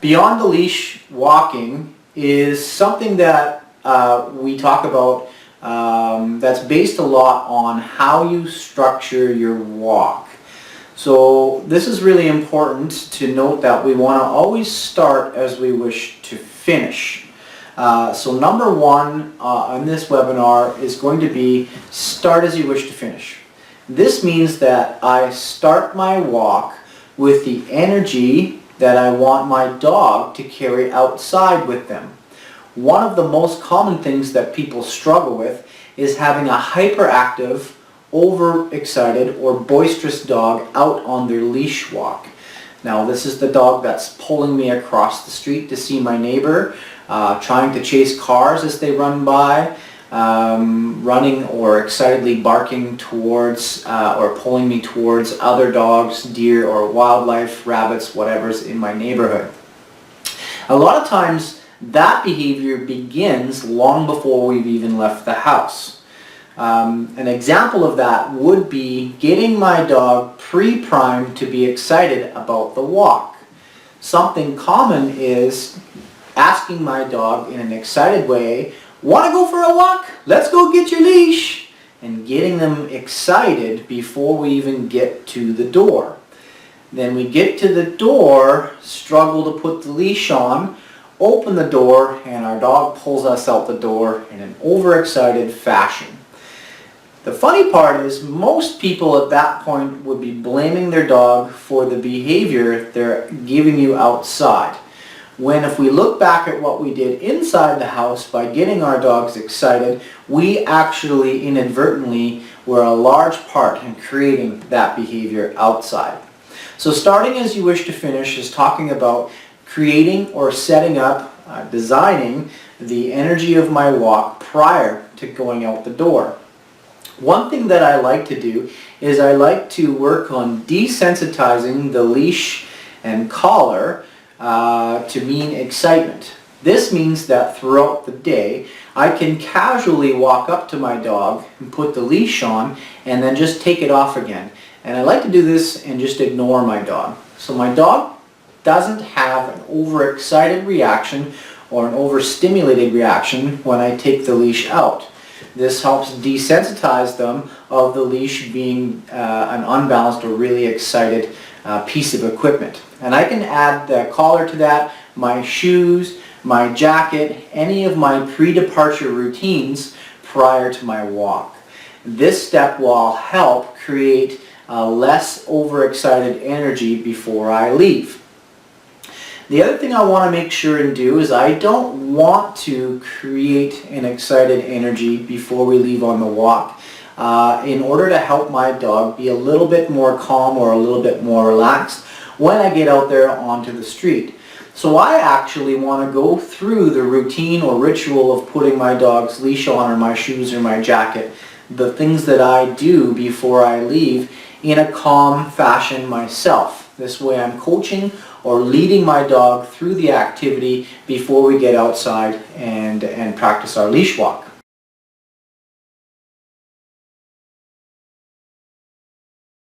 Beyond the leash walking is something that we talk about that's based a lot on how you structure your walk. So this is really important to note that we want to always start as we wish to finish. So number one on this webinar is going to be start as you wish to finish. This means that I start my walk with the energy that I want my dog to carry outside with them. One of the most common things that people struggle with is having a hyperactive, overexcited, or boisterous dog out on their leash walk. Now this is the dog that's pulling me across the street to see my neighbor, trying to chase cars as they run by, running or excitedly barking towards or pulling me towards other dogs, deer or wildlife, rabbits, whatever's in my neighborhood. A lot of times that behavior begins long before we've even left the house. An example of that would be getting my dog pre-primed to be excited about the walk. Something common is asking my dog in an excited way, "Want to go for a walk? Let's go get your leash," and getting them excited before we even get to the door. Then we get to the door, struggle to put the leash on, open the door, and our dog pulls us out the door in an overexcited fashion. The funny part is most people at that point would be blaming their dog for the behavior they're giving you outside. When if we look back at what we did inside the house by getting our dogs excited, we actually inadvertently were a large part in creating that behavior outside. So starting as you wish to finish is talking about creating or setting up, designing the energy of my walk prior to going out the door. One thing that I like to do is I like to work on desensitizing the leash and collar to mean excitement. This means that throughout the day I can casually walk up to my dog and put the leash on and then just take it off again. And I like to do this and just ignore my dog. So my dog doesn't have an overexcited reaction or an overstimulated reaction when I take the leash out. This helps desensitize them of the leash being an unbalanced or really excited piece of equipment. And I can add the collar to that, my shoes, my jacket, any of my pre-departure routines prior to my walk. This step will help create less overexcited energy before I leave. The other thing I want to make sure and do is I don't want to create an excited energy before we leave on the walk in order to help my dog be a little bit more calm or a little bit more relaxed when I get out there onto the street. So I actually want to go through the routine or ritual of putting my dog's leash on or my shoes or my jacket, the things that I do before I leave in a calm fashion myself. This way I'm coaching or leading my dog through the activity before we get outside and practice our leash walk.